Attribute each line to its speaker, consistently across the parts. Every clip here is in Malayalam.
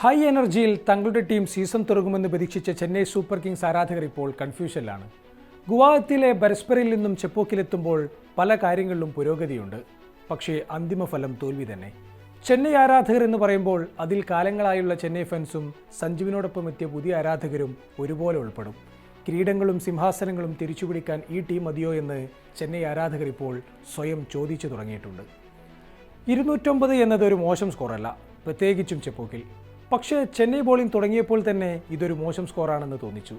Speaker 1: ഹൈ എനർജിയിൽ തങ്ങളുടെ ടീം സീസൺ തുടങ്ങുമെന്ന് പ്രതീക്ഷിച്ച ചെന്നൈ സൂപ്പർ കിങ്സ് ആരാധകർ ഇപ്പോൾ കൺഫ്യൂഷനിലാണ്. ഗുവാഹത്തിയിലെ ബരസ്പരയിൽ നിന്നും ചെപ്പോക്കിലെത്തുമ്പോൾ പല കാര്യങ്ങളിലും പുരോഗതിയുണ്ട്. പക്ഷേ അന്തിമഫലം തോൽവി തന്നെ. ചെന്നൈ ആരാധകർ എന്ന് പറയുമ്പോൾ അതിൽ കാലങ്ങളായുള്ള ചെന്നൈ ഫാൻസും സഞ്ജുവിനോടൊപ്പം എത്തിയ പുതിയ ആരാധകരും ഒരുപോലെ ഉൾപ്പെടും. കിരീടങ്ങളും സിംഹാസനങ്ങളും തിരിച്ചുപിടിക്കാൻ ഈ ടീം മതിയോ എന്ന് ചെന്നൈ ആരാധകർ ഇപ്പോൾ സ്വയം ചോദിച്ചു തുടങ്ങിയിട്ടുണ്ട്. 209 എന്നത് ഒരു മോശം സ്കോറല്ല, പ്രത്യേകിച്ചും ചെപ്പോക്കിൽ. പക്ഷേ ചെന്നൈ ബോളിംഗ് തുടങ്ങിയപ്പോൾ തന്നെ ഇതൊരു മോശം സ്കോറാണെന്ന് തോന്നിച്ചു.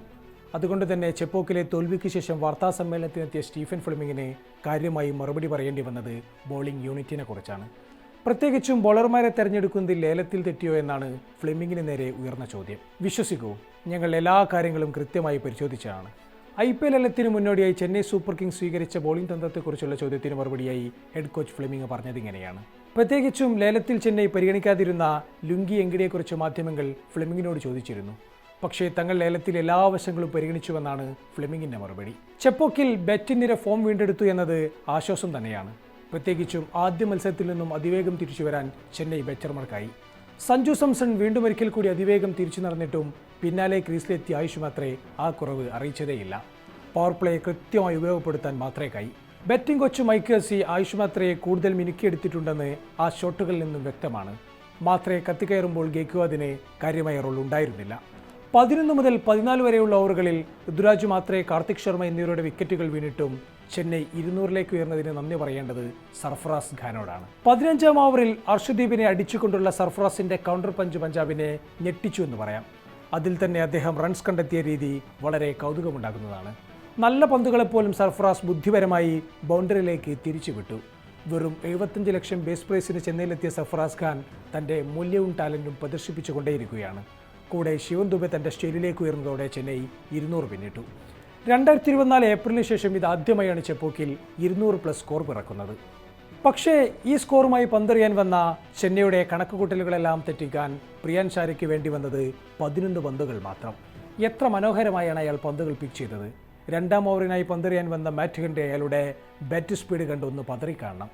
Speaker 1: അതുകൊണ്ട് തന്നെ ചെപ്പോക്കിലെ തോൽവിക്ക് ശേഷം വാർത്താ സമ്മേളനത്തിനെത്തിയ സ്റ്റീഫൻ ഫ്ലെമിങ്ങിനെ കാര്യമായി മറുപടി പറയേണ്ടി വന്നത് ബോളിംഗ് യൂണിറ്റിനെ കുറിച്ചാണ്. പ്രത്യേകിച്ചും ബോളർമാരെ തെരഞ്ഞെടുക്കുന്നതിൽ ലേലത്തിൽ തെറ്റിയോ എന്നാണ് ഫ്ലെമിങ്ങിന് നേരെ ഉയർന്ന ചോദ്യം. വിശ്വസിക്കൂ, ഞങ്ങൾ എല്ലാ കാര്യങ്ങളും കൃത്യമായി പരിശോധിച്ചതാണ്. IPL ലേലത്തിന് മുന്നോടിയായി ചെന്നൈ സൂപ്പർ കിങ്സ് സ്വീകരിച്ച ബോളിംഗ് തന്ത്രത്തെക്കുറിച്ചുള്ള ചോദ്യത്തിന് മറുപടിയായി ഹെഡ് കോച്ച് ഫ്ലെമിങ് പറഞ്ഞതിങ്ങനെയാണ്. പ്രത്യേകിച്ചും ലേലത്തിൽ ചെന്നൈ പരിഗണിക്കാതിരുന്ന ലുങ്കി എങ്കിഡിയെക്കുറിച്ച് മാധ്യമങ്ങൾ ഫ്ലെമിങ്ങിനോട് ചോദിച്ചിരുന്നു. പക്ഷേ തങ്ങൾ ലേലത്തിൽ എല്ലാ വശങ്ങളും പരിഗണിച്ചുവെന്നാണ് ഫ്ലെമിങ്ങിൻ്റെ മറുപടി. ചെപ്പോക്കിൽ ബാറ്റിംഗ് ഫോം വീണ്ടെടുത്തു എന്നത് ആശ്വാസം തന്നെയാണ്. പ്രത്യേകിച്ചും ആദ്യ മത്സരത്തിൽ നിന്നും അതിവേഗം തിരിച്ചുവരാൻ ചെന്നൈ ബാറ്റർമാർക്കായി. സഞ്ജു സാംസൺ വീണ്ടും ഒരിക്കൽ കൂടി അതിവേഗം തിരിച്ചു നടന്നിട്ടും പിന്നാലെ ക്രീസിലെത്തിയ ആയുഷ് മാത്രമേ ആ കുറവ് അറിയിച്ചതേയില്ല. പവർ പ്ലേ കൃത്യമായി ഉപയോഗപ്പെടുത്താൻ മാത്രമേക്കായി. Batting coach Mike Hussey Ayush മാത്രയെ കൂടുതൽ മിനുക്കിയെടുത്തിട്ടുണ്ടെന്ന് ആ ഷോട്ടുകളിൽ നിന്നും വ്യക്തമാണ്. മാത്രയെ കത്തിക്കയറുമ്പോൾ ഗെയ്ക്വാദിന് കാര്യമായ റോൾ ഉണ്ടായിരുന്നില്ല. 11 മുതൽ 14 വരെയുള്ള ഓവറുകളിൽ ഋതുരാജ് മാത്രയെ, കാർത്തിക് ശർമ്മ എന്നിവരുടെ വിക്കറ്റുകൾ വീണിട്ടും ചെന്നൈ 200ലേക്ക് ഉയർന്നതിന് നന്ദി പറയേണ്ടത് സർഫറാസ് ഖാനോടാണ്. 15ാം ഓവറിൽ അർഷദീപിനെ അടിച്ചുകൊണ്ടുള്ള സർഫറാസിന്റെ കൗണ്ടർ പഞ്ച് പഞ്ചാബിനെ ഞെട്ടിച്ചു എന്ന് പറയാം. അതിൽ തന്നെ അദ്ദേഹം റൺസ് കണ്ടെത്തിയ രീതി വളരെ കൗതുകമുണ്ടാക്കുന്നതാണ്. നല്ല പന്തുകളെപ്പോലും സർഫറാസ് ബുദ്ധിപരമായി ബൗണ്ടറിയിലേക്ക് തിരിച്ചുവിട്ടു. വെറും 75 ലക്ഷം ബേസ് പ്രൈസിന് ചെന്നൈയിലെത്തിയ സർഫറാസ് ഖാൻ തൻ്റെ മൂല്യവും ടാലൻറ്റും പ്രദർശിപ്പിച്ചുകൊണ്ടേയിരിക്കുകയാണ്. കൂടെ ശിവൻ ദുബെ തൻ്റെ സ്റ്റൈലിലേക്ക് ഉയർന്നതോടെ ചെന്നൈ 200 പിന്നിട്ടു. 2024 ഏപ്രിലിന് ശേഷം ഇതാദ്യമായാണ് ചെപ്പോക്കിൽ 200+ സ്കോർ പിറക്കുന്നത്. പക്ഷേ ഈ സ്കോറുമായി പന്തെറിയാൻ വന്ന ചെന്നൈയുടെ കണക്കുകൂട്ടലുകളെല്ലാം തെറ്റിക്കാൻ പ്രിയാൻ ഷാരയ്ക്ക് വേണ്ടി വന്നത് 11 പന്തുകൾ മാത്രം. എത്ര മനോഹരമായാണ് അയാൾ പന്തുകൾ പിച്ച് ചെയ്തത്. 2ാം ഓവറിനായി പന്തെറിയാൻ വന്ന മാറ്റ് ഹെൻറി അയാളുടെ ബാറ്റ് സ്പീഡ് കണ്ടൊന്ന് പതറിക്കാണണം.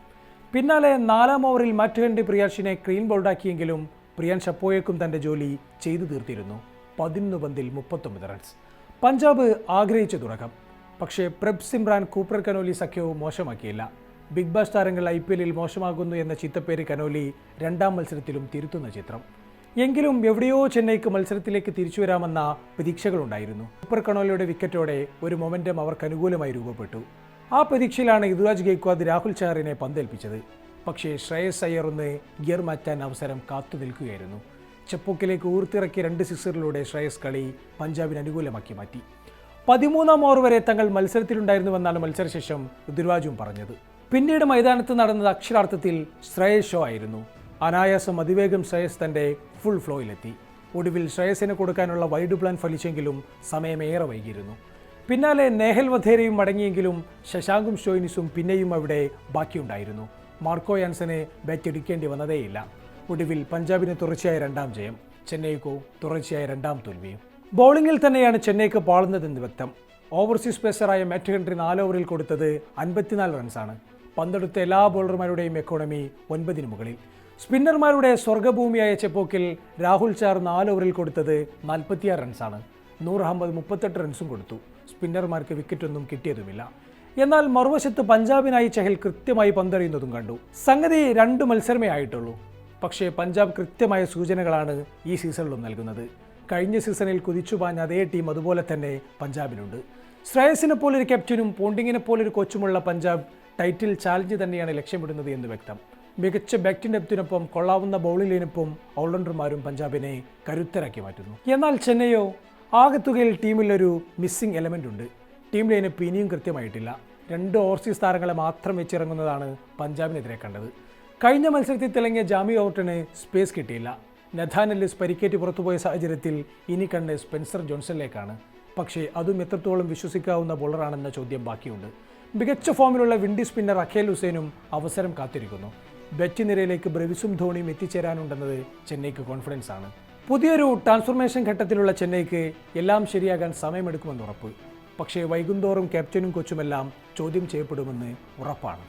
Speaker 1: പിന്നാലെ 4ാം ഓവറിൽ മാറ്റ് ഹെൻറി പ്രിയാൻഷിനെ ക്ലീൻ ബൗൾഡാക്കിയെങ്കിലും പ്രിയാൻ ഷപ്പോയേക്കും തൻ്റെ ജോലി ചെയ്തു തീർത്തിരുന്നു. 11 പന്തിൽ 39 റൺസ്. പഞ്ചാബ് ആഗ്രഹിച്ച തുടക്കം. പക്ഷേ പ്രഭ് സിമ്രാൻ കൂപ്പർ കനോലി സഖ്യവും മോശമാക്കിയില്ല. ബിഗ് ബാഷ് താരങ്ങൾ IPLൽ മോശമാകുന്നു എന്ന ചീത്തപ്പേര് കനോലി 2ാം മത്സരത്തിലും തിരുത്തുന്ന ചിത്രം. എങ്കിലും എവിടെയോ ചെന്നൈക്ക് മത്സരത്തിലേക്ക് തിരിച്ചുവരാമെന്ന പ്രതീക്ഷകളുണ്ടായിരുന്നു. കൂപ്പർ കനോലിയുടെ വിക്കറ്റോടെ ഒരു മൊമെന്റം അവർക്ക് അനുകൂലമായി രൂപപ്പെട്ടു. ആ പ്രതീക്ഷയിലാണ് ഋതുരാജ് ഗെയ്ക്വാദ് രാഹുൽ ചഹറിനെ പന്തേൽപ്പിച്ചത്. പക്ഷേ ശ്രേയസ് അയ്യർ ഒന്ന് ഗിയർ മാറ്റാൻ അവസരം കാത്തു നിൽക്കുകയായിരുന്നു. ചെപ്പോക്കിലേക്ക് ഊർത്തിറക്കിയ 2 സിക്സറിലൂടെ ശ്രേയസ് കളി പഞ്ചാബിന് അനുകൂലമാക്കി മാറ്റി. 13ാം ഓവർ വരെ തങ്ങൾ മത്സരത്തിലുണ്ടായിരുന്നുവെന്നാണ് മത്സരശേഷം ഋതുരാജും പറഞ്ഞത്. പിന്നീട് മൈതാനത്ത് നടന്നത് അക്ഷരാർത്ഥത്തിൽ ശ്രേയസ് ഷോ ആയിരുന്നു. അനായാസം അതിവേഗം ശ്രേയസ് തൻ്റെ ഫുൾ ഫ്ലോയിലെത്തി. ഒടുവിൽ ശ്രേയസിന് കൊടുക്കാനുള്ള വൈഡ് പ്ലാൻ ഫലിച്ചെങ്കിലും സമയമേറെ വൈകിയിരുന്നു. പിന്നാലെ നേഹൽ വധേരയും മടങ്ങിയെങ്കിലും ശശാങ്കും സ്റ്റോയിനിസും പിന്നെയും അവിടെ ബാക്കിയുണ്ടായിരുന്നു. മാർക്കോ യാൻസന് ബാറ്റ് എടുക്കേണ്ടി വന്നതേയില്ല. ഒടുവിൽ പഞ്ചാബിന് തുടർച്ചയായ 2ാം ജയം, ചെന്നൈക്കോ തുടർച്ചയായ 2ാം തോൽവിയും. ബോളിംഗിൽ തന്നെയാണ് ചെന്നൈക്ക് പാളുന്നതെന്ന് വ്യക്തം. ഓവർസീസ് പേസറായ മാറ്റ് ഹെൻറി 4 ഓവറിൽ കൊടുത്തത് 54 റൺസാണ്. പന്തെടുത്ത എല്ലാ ബോളർമാരുടെയും എക്കോണമി 9ന് മുകളിൽ. സ്പിന്നർമാരുടെ സ്വർഗ്ഗഭൂമിയായ ചെപ്പോക്കിൽ രാഹുൽ ചാർ 4 ഓവറിൽ കൊടുത്തത് 46 റൺസാണ്. നൂർ അഹമ്മദ് 38 റൺസും കൊടുത്തു. സ്പിന്നർമാർക്ക് വിക്കറ്റൊന്നും കിട്ടിയതുമില്ല. എന്നാൽ മറുവശത്ത് പഞ്ചാബിനായി ചഹൽ കൃത്യമായി പന്തെറിയുന്നതും കണ്ടു. സംഗതി 2 മത്സരമേ ആയിട്ടുള്ളൂ. പക്ഷേ പഞ്ചാബ് കൃത്യമായ സൂചനകളാണ് ഈ സീസണിലും നൽകുന്നത്. കഴിഞ്ഞ സീസണിൽ കുതിച്ചുപാഞ്ഞ അതേ ടീം അതുപോലെ തന്നെ പഞ്ചാബിനുണ്ട്. ശ്രേയസിനെ പോലൊരു ക്യാപ്റ്റനും പോണ്ടിങ്ങിനെ പോലൊരു കോച്ചുമുള്ള പഞ്ചാബ് ടൈറ്റിൽ ചാലഞ്ച് തന്നെയാണ് ലക്ഷ്യമിടുന്നത് എന്ന് വ്യക്തം. മികച്ച ബാറ്റിംഗ് ഡെപ്തിനൊപ്പം കൊള്ളാവുന്ന ബൗളിംഗ് ലൈനപ്പും ഓൾറൗണ്ടർമാരും പഞ്ചാബിനെ കരുത്തരാക്കി മാറ്റുന്നു. എന്നാൽ ചെന്നൈയോ ആകെത്തുകയിൽ ടീമിലൊരു മിസ്സിംഗ് എലമെൻ്റ് ഉണ്ട്. ടീം ലൈനപ്പ് ഇനിയും കൃത്യമായിട്ടില്ല. 2 ഓവർസീസ് താരങ്ങളെ മാത്രം വെച്ചിറങ്ങുന്നതാണ് പഞ്ചാബിനെതിരെ കണ്ടത്. കഴിഞ്ഞ മത്സരത്തിൽ തിളങ്ങിയ ജാമി ഓവർട്ടന് സ്പേസ് കിട്ടിയില്ല. നഥാൻ എല്ലിസ് പരിക്കേറ്റ് പുറത്തുപോയ സാഹചര്യത്തിൽ ഇനി കണ്ണ് സ്പെൻസർ ജോൺസണിലേക്കാണ്. പക്ഷേ അതും എത്രത്തോളം വിശ്വസിക്കാവുന്ന ബോളറാണെന്ന ചോദ്യം ബാക്കിയുണ്ട്. മികച്ച ഫോമിലുള്ള വിൻഡി സ്പിന്നർ അഖേൽ ഹുസൈനും അവസരം കാത്തിരിക്കുന്നു. ബാറ്റ് നിരയിലേക്ക് ബ്രെവിസും ധോണിയും എത്തിച്ചേരാനുണ്ടെന്നത് ചെന്നൈക്ക് കോൺഫിഡൻസ് ആണ്. പുതിയൊരു ട്രാൻസ്ഫോർമേഷൻ ഘട്ടത്തിലുള്ള ചെന്നൈക്ക് എല്ലാം ശരിയാകാൻ സമയമെടുക്കുമെന്ന് ഉറപ്പ്. പക്ഷേ വൈകുന്തോറും ക്യാപ്റ്റനും കോച്ചുമെല്ലാം ചോദ്യം ചെയ്യപ്പെടുമെന്ന് ഉറപ്പാണ്.